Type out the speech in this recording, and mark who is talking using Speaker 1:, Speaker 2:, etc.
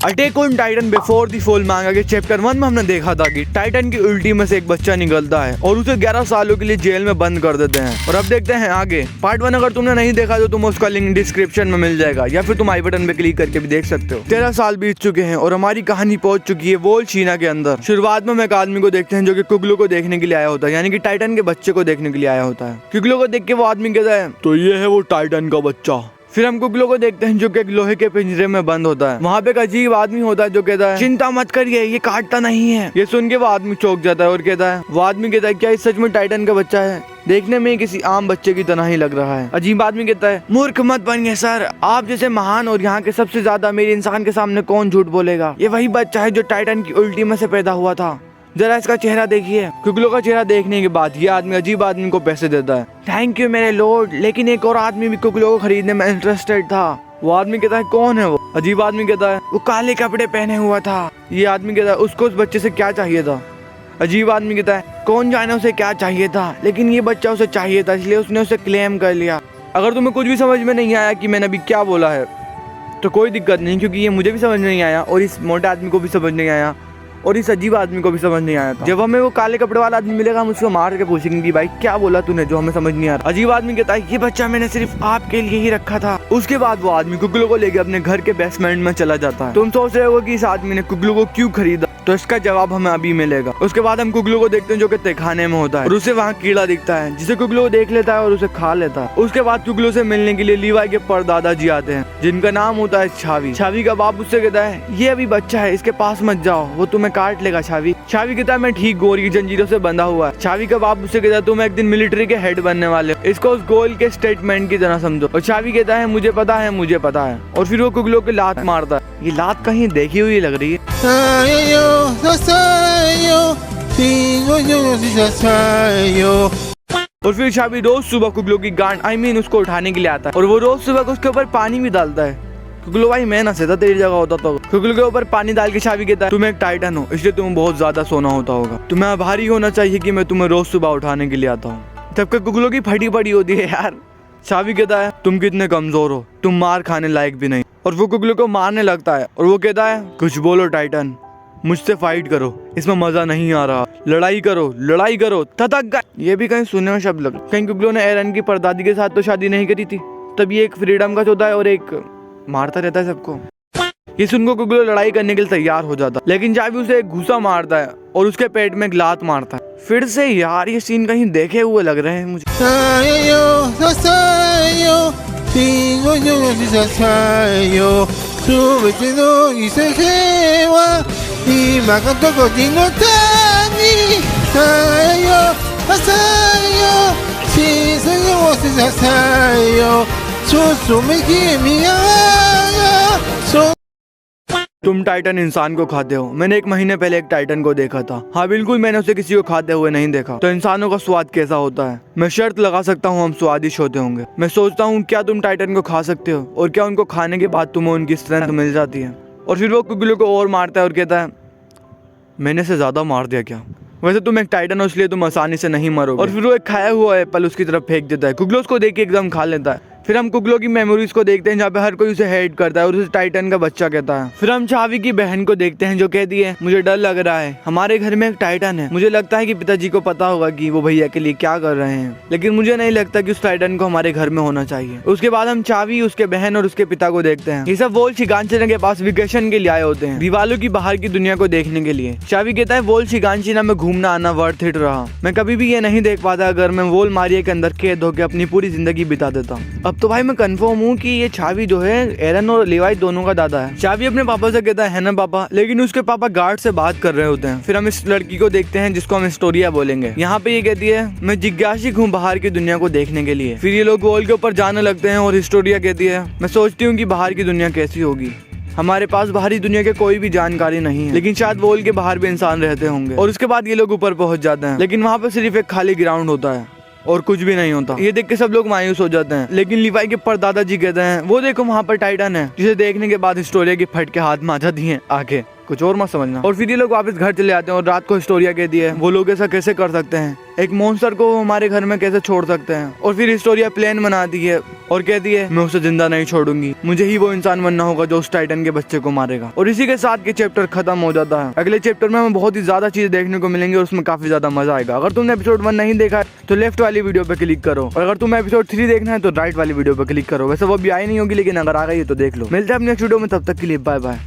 Speaker 1: Attack on Titan before the fall मांगा के chapter 1 में हमने देखा था कि टाइटन की उल्टी में से एक बच्चा निकलता है और उसे 11 सालों के लिए जेल में बंद कर देते हैं। और अब देखते हैं आगे पार्ट 1। अगर तुमने नहीं देखा तो तुम उसका लिंक डिस्क्रिप्शन में मिल जाएगा या फिर तुम आई बटन पे क्लिक करके भी देख सकते हो। 13 साल बीत चुके हैं और हमारी कहानी पहुंच चुकी है वॉल चीना के अंदर। शुरुआत में हम एक आदमी को देखते हैं जो कि कुगलो को देखने के लिए आया होता है, यानी कि टाइटन के बच्चे को देखने के लिए आया होता है। कुगलो को देख के वो आदमी कहता है तो ये है वो टाइटन का बच्चा। फिर हम कुगलो को देखते हैं जो कि एक लोहे के पिंजरे में बंद होता है। वहाँ पे एक अजीब आदमी होता है जो कहता है चिंता मत करिए, ये काटता नहीं है। ये सुन के वो आदमी चौंक जाता है और कहता है, वो आदमी कहता है क्या इस सच में टाइटन का बच्चा है? देखने में किसी आम बच्चे की तरह ही लग रहा है। अजीब आदमी कहता है मूर्ख मत बनिए सर, आप जैसे महान और यहाँ के सबसे ज्यादा अमीर इंसान के सामने कौन झूठ बोलेगा? ये वही बच्चा है जो टाइटन की उल्टी में से पैदा हुआ था, जरा इसका चेहरा देखिए। कुगलो का चेहरा देखने के बाद ये आदमी अजीब आदमी को पैसे देता है। थैंक यू मेरे लॉर्ड, लेकिन एक और आदमी भी कुगलो को खरीदने में इंटरेस्टेड था। वो आदमी कहता है कौन है वो? अजीब आदमी कहता है वो काले कपड़े पहने हुआ था। ये आदमी कहता है उसको उस बच्चे से क्या चाहिए था? अजीब आदमी कहता है कौन जाने उसे क्या चाहिए था, लेकिन ये बच्चा उसे चाहिए था इसलिए उसने उसे क्लेम कर लिया। अगर तुम्हें कुछ भी समझ में नहीं आया कि मैंने अभी क्या बोला है तो कोई दिक्कत नहीं, क्योंकि ये मुझे भी समझ नहीं आया और इस मोटे आदमी को भी समझ नहीं आया और इस अजीब आदमी को भी समझ नहीं आया था। जब हमें वो काले कपड़े वाला आदमी मिलेगा हम उसको मार के पूछेंगे कि भाई क्या बोला तूने जो हमें समझ नहीं आ रहा। अजीब आदमी कहता है ये बच्चा मैंने सिर्फ आपके लिए ही रखा था। उसके बाद वो आदमी कुगलो को लेकर अपने घर के बेसमेंट में चला जाता है। तुम सोच रहे हो कि इस आदमी ने कुगलो को क्यों खरीदा, तो इसका जवाब हमें अभी मिलेगा। उसके बाद हम कुगलो को देखते हैं जो कि तहखाने में होता है और उसे वहाँ कीड़ा दिखता है जिसे कुगलो देख लेता है और उसे खा लेता है। उसके बाद कुगलो से मिलने के लिए लीवाई के परदादा जी आते हैं जिनका नाम होता है छावी। छावी का बाप उससे कहता है ये अभी बच्चा है, इसके पास मत जाओ, वो तुम्हें काट लेगा। छावी कहता है मैं ठीक गोल की जंजीरों से बंधा हुआ है। छावी का बाप उससे कहता है तुम एक दिन मिलिट्री के हेड बनने वाले हो, इसको उस गोल के स्टेटमेंट की तरह समझो। और छावी कहता है मुझे पता है मुझे पता है। और फिर वो कुगलो की लात मारता है। ये लात कहीं देखी हुई लग रही है। और फिर छावी रोज सुबह कुगलो की गांड उसको उठाने के लिए आता है और वो रोज सुबह उसके ऊपर पानी भी डालता है। कुगलो भाई मैं ना सीधा तेरी जगह होता तो कुगलो के ऊपर पानी डाल के छावी कहता है तुम एक टाइटन हो इसलिए तुम्हें बहुत ज्यादा सोना होता होगा, तुम्हें आभारी होना चाहिए कि मैं तुम्हें रोज सुबह उठाने के लिए आता हूँ। तब कुगलो की फटी पड़ी होती है यार। छावी कहता है तुम कितने कमजोर हो, तुम मार खाने लायक भी नहीं। और वो कुगलो को मारने लगता है और वो कहता है कुछ बोलो टाइटन, मुझसे फाइट करो, इसमें मजा नहीं आ रहा, लड़ाई करो तथक। ये भी कहीं सुने हुए शब्द लग। कहीं कुगलो ने एरन की परदादी के साथ तो शादी नहीं करी थी, तब ये एक फ्रीडम का चौथा है और एक मारता रहता है सबको। ये सुनकर कुगलो लड़ाई करने के लिए तैयार हो जाता, लेकिन छावी उसे एक घूसा मारता है और उसके पेट में एक लात मारता है। फिर से यार ये सीन कहीं देखे हुए लग रहे हैं मुझे। तुम टाइटन इंसान को खाते हो। मैंने 1 महीने पहले एक टाइटन को देखा था। हाँ बिल्कुल, मैंने उसे किसी को खाते हुए नहीं देखा। तो इंसानों का स्वाद कैसा होता है? मैं शर्त लगा सकता हूँ हम स्वादिष्ट होते होंगे। मैं सोचता हूँ क्या तुम टाइटन को खा सकते हो और क्या उनको खाने के बाद तुम्हें उनकी स्ट्रेंथ मिल जाती है? और फिर वो कुगलो को और मारता है और कहता है मैंने से ज्यादा मार दिया क्या? वैसे तुम एक टाइटन हो इसलिए तुम आसानी से नहीं मरोगे। और फिर वो एक खाया हुआ एप्पल उसकी तरफ फेंक देता है। कुगलो उसको देख के एकदम खा लेता है। फिर हम कुगलो की मेमोरीज को देखते हैं जहाँ पे हर कोई उसे हेट करता है और उसे टाइटन का बच्चा कहता है। फिर हम छावी की बहन को देखते हैं जो कहती है मुझे डर लग रहा है, हमारे घर में एक टाइटन है। मुझे लगता है कि पिताजी को पता होगा कि वो भैया के लिए क्या कर रहे हैं, लेकिन मुझे नहीं लगता कि उस टाइटन को हमारे घर में होना चाहिए। उसके बाद हम छावी, उसके बहन और उसके पिता को देखते हैं। ये सब वोल शिगांचिना के पास वेकेशन के लिए आए होते हैं, दीवालों की बाहर की दुनिया को देखने के लिए। छावी कहता है वोल शिगांचिना में घूमना आना वर्थ इट रहा। मैं कभी भी ये नहीं देख पाता अगर मैं वोल मारिया के अंदर कैद होकर अपनी पूरी जिंदगी बिता देता। अब तो भाई मैं कन्फर्म हूँ कि ये छावी जो है एरन और लीवाई दोनों का दादा है। छावी अपने पापा से कहता है ना पापा, लेकिन उसके पापा गार्ड से बात कर रहे होते हैं। फिर हम इस लड़की को देखते हैं जिसको हम स्टोरिया बोलेंगे। यहाँ पे ये कहती है मैं जिज्ञासिक हूँ बाहर की दुनिया को देखने के लिए। फिर ये लोग वॉल के ऊपर जाने लगते हैं और हिस्टोरिया कहती है मैं सोचती हूँ कि बाहर की दुनिया कैसी होगी। हमारे पास बाहरी दुनिया के कोई भी जानकारी नहीं है, लेकिन शायद वॉल के बाहर भी इंसान रहते होंगे। और उसके बाद ये लोग ऊपर पहुंच जाते हैं, लेकिन वहाँ पे सिर्फ एक खाली ग्राउंड होता है और कुछ भी नहीं होता। ये देख के सब लोग मायूस हो जाते हैं, लेकिन लीवाई के परदादा जी कहते हैं वो देखो वहाँ पर टाइटन है, जिसे देखने के बाद हिस्टोरिया की फट के हाथ में आ जाती है आके। कुछ और मत समझना। और फिर ये लोग वापस घर चले आते हैं और रात को हिस्टोरिया कहती है वो लोग ऐसा कैसे कर सकते हैं, एक मॉन्स्टर को हमारे घर में कैसे छोड़ सकते हैं। और फिर हिस्टोरिया प्लान बनाती है और कहती है मैं उसे जिंदा नहीं छोड़ूंगी, मुझे ही वो इंसान बनना होगा जो उस टाइटन के बच्चे को मारेगा। और इसी के साथ के चैप्टर खत्म हो जाता है। अगले चैप्टर में हमें बहुत ही ज्यादा चीजें देखने को मिलेंगी और उसमें काफी ज्यादा मजा आएगा। अगर तुमने एपिसोड 1 नहीं देखा है तो लेफ्ट वाली वीडियो पे क्लिक करो, और अगर तुम्हें एपिसोड 3 देखना है तो राइट वाली वीडियो पे क्लिक करो। वैसे वो भी आई नहीं होगी, लेकिन अगर आ गई है तो देख लो। मिलते हैं अपने नेक्स्ट वीडियो में, तब तक के लिए बाय बाय।